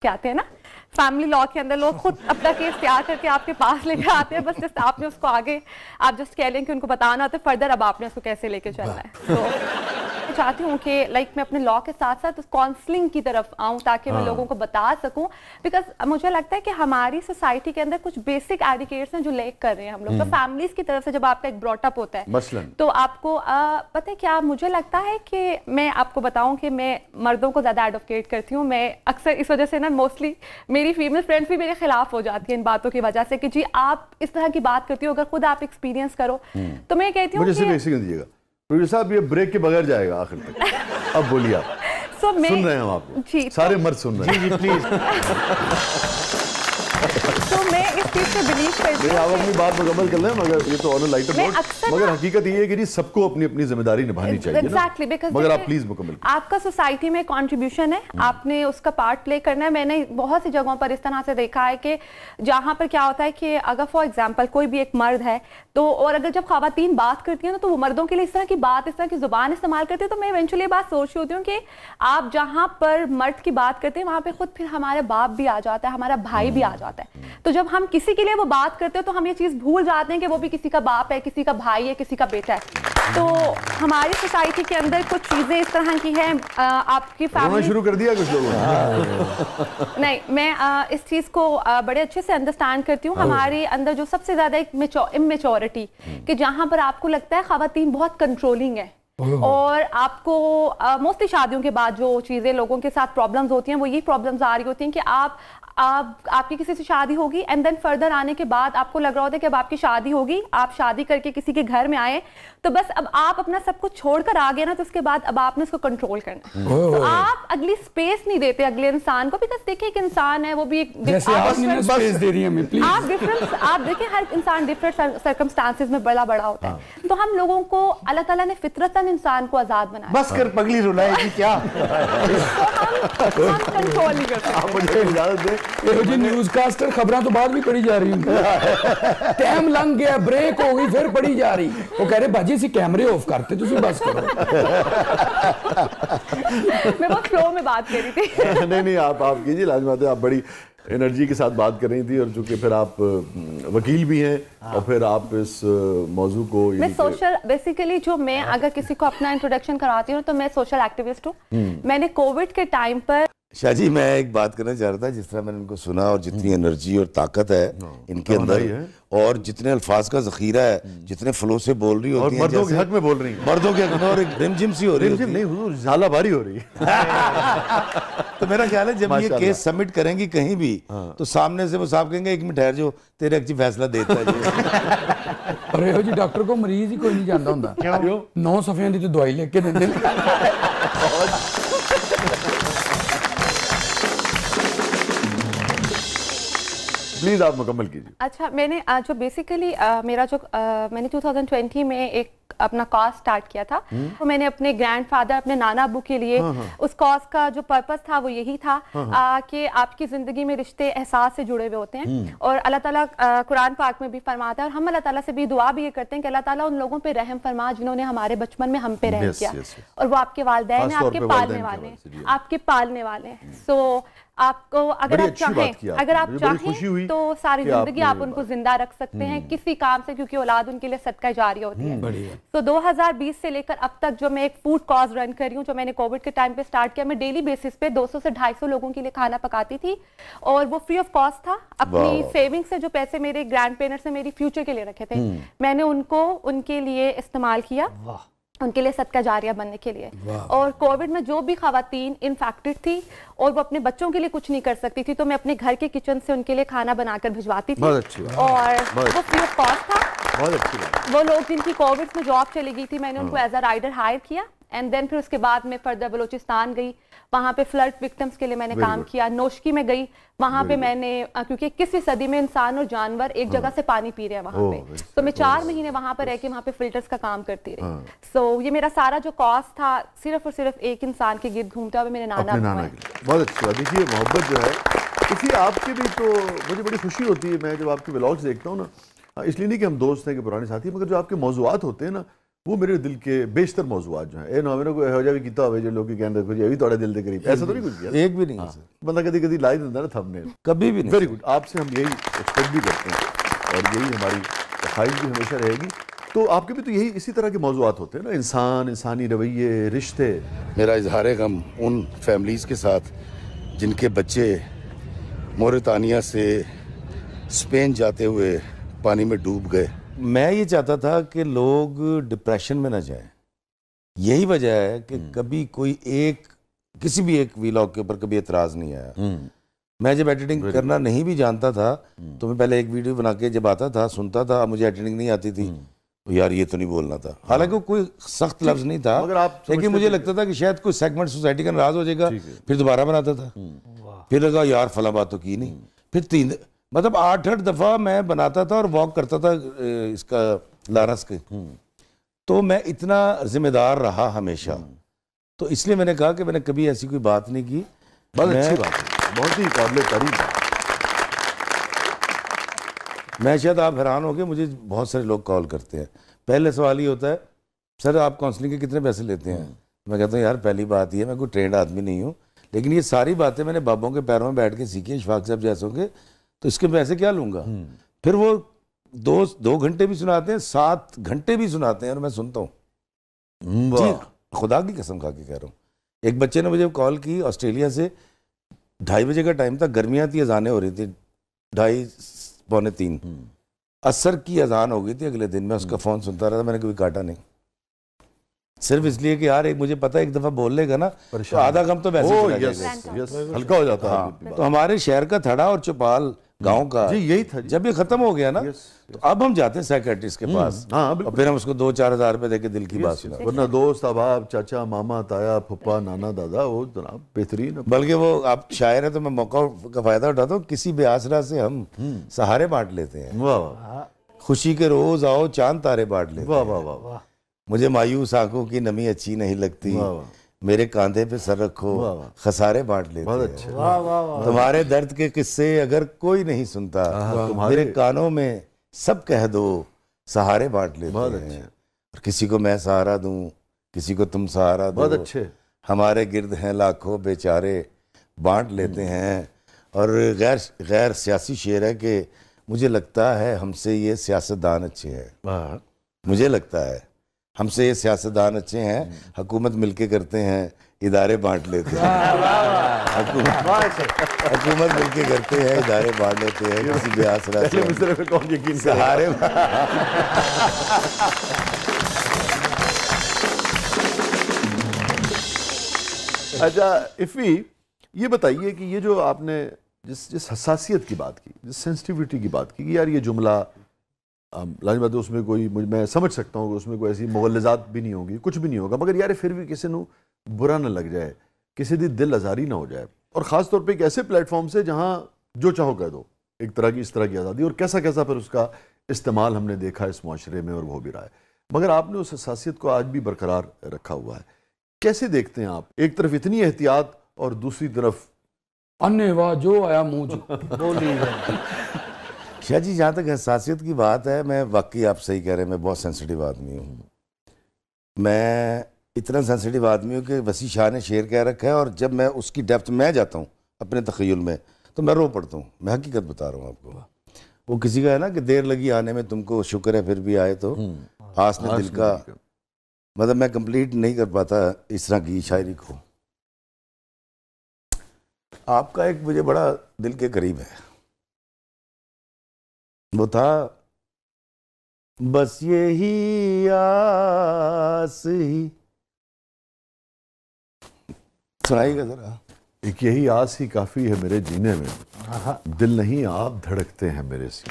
के आते हैं ना, फैमिली लॉ के अंदर लोग खुद अपना केस तैयार करके आपके पास लेके आते हैं, बस जस्ट आपने उसको आगे आप जस्ट कह लें कि उनको बताना होता है फर्दर अब आपने उसको कैसे लेके चलना है. तो मैं चाहती हूँ कि लाइक मैं अपने लॉ के साथ साथ उस काउंसलिंग की तरफ आऊँ ताकि मैं लोगों को बता सकूँ, बिकॉज मुझे लगता है कि हमारी सोसाइटी के अंदर कुछ बेसिक एडिकेट्स हैं जो लेक कर रहे हैं हम लोग. तो फैमिलीज की तरफ से जब आपका एक ब्रॉटअप होता है मसलन, तो आपको पता है क्या मुझे लगता है कि मैं आपको बताऊं कि मैं मर्दों को ज्यादा एडवोकेट करती हूँ. मैं अक्सर इस वजह से ना मोस्टली मेरी फीमेल फ्रेंड्स भी मेरे खिलाफ हो जाती है इन बातों की वजह से कि जी आप इस तरह की बात करती हो, अगर खुद आप एक्सपीरियंस करो. तो मैं कहती हूँ कि प्रोड्यूसर साहब ये ब्रेक के बगैर जाएगा आखिर तक. अब बोलिए आप. सुन रहे हैं हम आपको जी, सारे मर्द सुन रहे हैं. जी प्लीज. तो मैं इस चीज से बिलीव करती हूँ. आप अपनी बात मुकम्मल कर लें, मगर ये तो ऑन अ लाइटर नोट, मगर हकीकत ये है कि सबको अपनी अपनी जिम्मेदारी निभानी चाहिए. एग्जैक्टली, बिकॉज़ मगर आप प्लीज मुकम्मल. आपका सोसाइटी में कंट्रीब्यूशन है, आपने उसका पार्ट प्ले करना है. मैंने बहुत सी जगहों पर इस तरह से देखा है कि जहाँ पर क्या होता है कि अगर फॉर एग्जाम्पल कोई भी एक मर्द है तो, और अगर जब खवातीन बात करती हैं तो वो मर्दों के लिए इस तरह की बात, इस तरह की जुबान इस्तेमाल करती है, तो मैं इवेंचुअली बात सोच रही होती हूँ कि आप जहाँ पर मर्द की बात करते हैं वहाँ पे खुद फिर हमारे बाप भी आ जाता है, हमारा भाई भी आ जाता है. तो जब हम किसी के लिए वो बात करते हैं तो हम ये चीज भूल जाते हैं कि वो भी किसी का बाप है, किसी का भाई है, किसी का बेटा है. तो हमारी सोसाइटी के अंदर कुछ चीजें इस तरह की हैं. आपकी फैमिली शुरू कर दिया कुछ लोगों ने. नहीं, मैं इस चीज को बड़े अच्छे से अंडरस्टैंड करती हूँ. हमारे अंदर जो सबसे ज्यादा एक इमेच्योरिटी कि जहां पर आपको लगता है खवातीन बहुत कंट्रोलिंग है, और आपको मोस्टली शादियों के बाद जो चीजें लोगों के साथ प्रॉब्लम्स होती हैं वो यही प्रॉब्लम्स आ रही होती हैं कि आपकी किसी से शादी होगी एंड देन फर्दर आने के बाद आपको लग रहा होता है कि अब आपकी शादी होगी, आप शादी करके किसी के घर में आए तो बस अब आप अपना सब कुछ छोड़कर आ गए ना, तो उसके बाद अब आपने उसको कंट्रोल करना है. तो आप अगली स्पेस नहीं देते अगले इंसान को, बिकॉज देखिए एक इंसान है, वो भी एक स्पेस दे रही है हमें, प्लीज. आप देखिए हर इंसान डिफरेंट सर्कमस्टांसेस में बड़ा होता है. तो हम लोगों को अल्लाह ताला ने फितरतन इंसान को आजाद बनाया. बस कर पगली रुलाएगी क्या? तो हम कंट्रोल नहीं करते. आप मुझे इजाजत दें. जी न्यूज़कास्टर खबरें तो बाद भी पढ़ी जा रही हैं. टाइम लंघ गया, ब्रेक हो गई, फिर पढ़ी जा रही. वो कह रहे भाजी सी कैमरे ऑफ करते, तुसी बस करो. मैं बहुत फ्लो में बात कर रही थी. नहीं आप कीजिए, लाजमी आप बड़ी एनर्जी के साथ बात कर रही थी, और चूंकि फिर आप वकील भी हैं और फिर आप इस मौजू को मैं सोशल बेसिकली जो मैं अगर किसी को अपना इंट्रोडक्शन कराती हूँ तो मैं सोशल एक्टिविस्ट हूँ. मैंने कोविड के टाइम पर शाह जी मैं एक बात करना चाह रहा था, जिस तरह मैंने इनको सुना और जितनी एनर्जी और ताकत है इनके अंदर, और जितने अल्फाज का जखीरा है, जितने फ्लो से बोल रही होती हैं, मर्दों के हक में बोल रही हैं, मर्दों के हक में, और एक रिमझिम सी हो रही है. नहीं हुजूर, झाला भारी हो रही है. तो मेरा ख्याल है जब ये केस सबमिट करेंगी कहीं भी तो सामने से वो साहब कहेंगे एक मिनट ठहर जो, तेरे अच्छी फैसला देता है. अरे जी डॉक्टर को मरीज ही कोई नहीं जानता होंदा. 9 सफियां दी तो दवाई लेके देंदे. प्लीज आप मुकम्मल कीजिए. अच्छा, मैंने जो बेसिकली मेरा जो मैंने 2020 में एक अपना कॉज स्टार्ट किया था. तो मैंने अपने ग्रैंडफादर, अपने नाना अबू के लिए उस कॉज का जो पर्पस था वो यही था कि आपकी जिंदगी में रिश्ते एहसास से जुड़े हुए होते हैं, और अल्लाह ताला कुरान पाक में भी फरमाता है, और हम अल्लाह ताला से भी दुआ भी ये करते हैं कि अल्लाह ताला उन लोगों पे रहम फरमा जिन्होंने हमारे बचपन में हम पे रहम किया, और वो आपके वालिदैन हैं, आपके पालने वाले हैं, आपके पालने वाले हैं. सो आपको अगर आप चाहें तो सारी जिंदगी आप उनको जिंदा रख सकते हैं किसी काम से, क्योंकि औलाद उनके लिए सदका जारी होती है. तो 2020 से लेकर अब तक जो मैं एक फूड कॉज रन कर रही हूँ, जो मैंने कोविड के टाइम पे स्टार्ट किया, मैं डेली बेसिस पे 200 से 250 लोगों के लिए खाना पकाती थी, और वो फ्री ऑफ कॉस्ट था. अपनी सेविंग से जो पैसे मेरे ग्रैंड पेरेंट्स ने मेरी फ्यूचर के लिए रखे थे, मैंने उनको उनके लिए इस्तेमाल किया, उनके लिए सदका जारिया बनने के लिए. और कोविड में जो भी खवातीन इन्फेक्टेड थी और वो अपने बच्चों के लिए कुछ नहीं कर सकती थी, तो मैं अपने घर के किचन से उनके लिए खाना बनाकर भिजवाती थी, और वो फ्री ऑफ कॉस्ट था. बहुत अच्छी बात. वो लोग जिनकी कोविड में जॉब चली गई थी, मैंने उनको एज अ राइडर हायर किया, एंड देन फिर उसके बाद मैं फर्दर बलूचिस्तान गई, वहाँ पे फ्लड विक्टिम्स के लिए मैंने काम किया. नोशकी में गई, वहाँ पे मैंने, क्योंकि 21वीं सदी में इंसान और जानवर एक जगह से पानी पी रहे हैं वहाँ पे, तो मैं 4 महीने वहाँ पर रह के वहाँ पे फिल्टर्स का काम करती रही. सो ये मेरा सारा जो कॉस्ट था सिर्फ और सिर्फ एक इंसान के गिर्द घूमता हुआ मेरे नाना. बहुत अच्छी बात. देखिए मोहब्बत जो है, देखिए आपके भी तो मुझे बड़ी खुशी होती है मैं जब आपके व्लॉग्स देखता हूँ ना, इसलिए नहीं कि हम दोस्त हैं कि पुराने साथी, मगर जो आपके मौज़ूआत होते हैं ना وہ میرے دل کے بیشتر موضوعات جو ہیں اے نو میرے کو ہو جا بھی کیتا ہوئے جو لوگ کی کہندے پھر یہ بھی تھوڑے دل دے قریب ایسا تو نہیں کچھ کیا ایک بھی نہیں بندہ کدی کدی لا ہی دیتا نا تھم نے کبھی بھی نہیں. Very good. آپ سے ہم یہی ایکسپیکٹ بھی کرتے ہیں اور یہی ہماری خواہش بھی ہمیشہ رہے گی. تو آپ کے بھی تو یہی اسی طرح کے موضوعات ہوتے ہیں نا, انسان, انسانی رویے, رشتے. میرا اظہار غم ان فیملیز کے ساتھ جن کے بچے موریتانیہ سے اسپین جاتے ہوئے پانی میں ڈوب گئے. میں یہ چاہتا تھا کہ لوگ ڈپریشن میں نہ جائیں. یہی وجہ ہے کہ کبھی کوئی کسی بھی ایک ویلاگ کے اوپر کبھی اعتراض نہیں آیا. میں جب ایڈیٹنگ کرنا نہیں بھی جانتا تھا تو میں پہلے ایک ویڈیو بنا کے جب آتا تھا سنتا تھا, مجھے ایڈیٹنگ نہیں آتی تھی, یار یہ تو نہیں بولنا تھا. حالانکہ کوئی سخت لفظ نہیں تھا, لیکن مجھے لگتا تھا کہ شاید کوئی سیگمنٹ سوسائٹی کا ناراض ہو جائے گا, پھر دوبارہ بناتا تھا. پھر لگا یار فلاں بات تو کی نہیں. پھر 8 دفعہ میں بناتا تھا اور واک کرتا تھا اس کا لارس کے. تو میں اتنا ذمہ دار رہا ہمیشہ, تو اس لیے میں نے کہا کہ میں نے کبھی ایسی کوئی بات نہیں کی. بہت اچھی بات ہے, بہت ہی قابل تعریف ہے. میں شاید آپ حیران ہو گئے, مجھے بہت سارے لوگ کال کرتے ہیں. پہلے سوال یہ ہوتا ہے سر آپ کاؤنسلنگ کے کتنے پیسے لیتے ہیں. میں کہتا ہوں یار پہلی بات یہ میں کوئی ٹرینڈ آدمی نہیں ہوں, لیکن یہ ساری باتیں میں نے بابوں کے پیروں میں بیٹھ کے سیکھی, اشفاق صاحب جیسوں کے, تو اس کے پیسے کیا لوں گا. پھر وہ 2 گھنٹے بھی سناتے ہیں, 7 گھنٹے بھی سناتے ہیں اور میں سنتا ہوں. جی خدا کی قسم کھا کے کہہ رہا ہوں. ایک بچے نے مجھے کال کی آسٹریلیا سے, 2:30 بجے کا ٹائم تھا, گرمیاں تھی, اذانیں ہو رہی تھی 2:30 پونے 3, عصر کی اذان ہو گئی تھی اگلے دن. میں اس کا فون سنتا رہا تھا, میں نے کبھی کاٹا نہیں, صرف اس لیے کہ یار مجھے پتا ایک دفعہ بول لے گا نا تو آدھا غم تو ویسے ہلکا ہو جاتا. تو ہمارے شہر کا تھڑا اور چوپال گاؤں کا یہی تھا, جب یہ ختم ہو گیا نا تو اب ہم جاتے ہیں سائیکٹرسٹ کے پاس, اور پھر ہم اس کو 2-4 ہزار روپے دے کے دل کی بات سنا. ورنہ دوست, احباب, چاچا, ماما, تایا, پھپھا, نانا, دادا, وہ جناب بہترین. بلکہ وہ آپ شاعر ہیں تو میں موقع کا فائدہ اٹھاتا ہوں, کسی بے آسرا سے ہم سہارے بانٹ لیتے ہیں. خوشی کے روز آؤ چاند تارے بانٹ لیتے ہیں. مجھے مایوس آنکھوں کی نمی اچھی نہیں لگتی, میرے کاندھے پہ سر رکھو خسارے بانٹ لیتے ہیں. تمہارے درد کے قصے اگر کوئی نہیں سنتا, میرے کانوں میں سب کہہ دو سہارے بانٹ لیتے ہیں. کسی کو میں سہارا دوں, کسی کو تم سہارا دو, بہت اچھے. ہمارے گرد ہیں لاکھوں بیچارے بانٹ لیتے ہیں. اور غیر سیاسی شعر ہے کہ مجھے لگتا ہے ہم سے یہ سیاستدان اچھے ہیں. مجھے لگتا ہے ہم سے یہ سیاستدان اچھے ہیں, حکومت مل کے کرتے ہیں, ادارے بانٹ لیتے ہیں. حکومت مل کے کرتے ہیں, ادارے بانٹ لیتے ہیں, کسی بے آسرا سے سہارے. اچھا افی, یہ بتائیے کہ یہ جو آپ نے جس حساسیت کی بات کی, جس سینسٹیوٹی کی بات کی, یار یہ جملہ لازم بات ہے اس میں کوئی, میں سمجھ سکتا ہوں کہ اس میں کوئی ایسی مغلظات بھی نہیں ہوگی, کچھ بھی نہیں ہوگا, مگر یار پھر بھی کسی نو برا نہ لگ جائے, کسی دی دل آزاری نہ ہو جائے. اور خاص طور پہ ایک ایسے پلیٹ فارم سے جہاں جو چاہو کہہ دو, ایک طرح کی اس طرح کی آزادی, اور کیسا کیسا پھر اس کا استعمال ہم نے دیکھا اس معاشرے میں اور وہ بھی رہا ہے. مگر آپ نے اس حساسیت کو آج بھی برقرار رکھا ہوا ہے. کیسے دیکھتے ہیں آپ, ایک طرف اتنی احتیاط اور دوسری طرف انے واہ جو آیا منہ بولی. شاہ جی جہاں تک حساسیت کی بات ہے, میں واقعی آپ صحیح کہہ رہے ہیں, میں بہت سینسٹیو آدمی ہوں. میں اتنا سینسٹیو آدمی ہوں کہ وسیع شاہ نے شعر کہہ رکھا ہے, اور جب میں اس کی ڈیپتھ میں جاتا ہوں اپنے تخیل میں تو میں رو پڑتا ہوں. میں حقیقت بتا رہا ہوں آپ کو. وہ کسی کا ہے نا کہ دیر لگی آنے میں تم کو, شکر ہے پھر بھی آئے تو آس نے دل کا, مطلب میں کمپلیٹ نہیں کر پاتا اس طرح کی شاعری کو. آپ کا ایک مجھے بڑا دل کے قریب ہے, وہ تھا بس یہی آس ہی. سنائیے گا ذرا. ایک یہی آس ہی کافی ہے میرے جینے میں, دل نہیں آپ دھڑکتے ہیں میرے سے.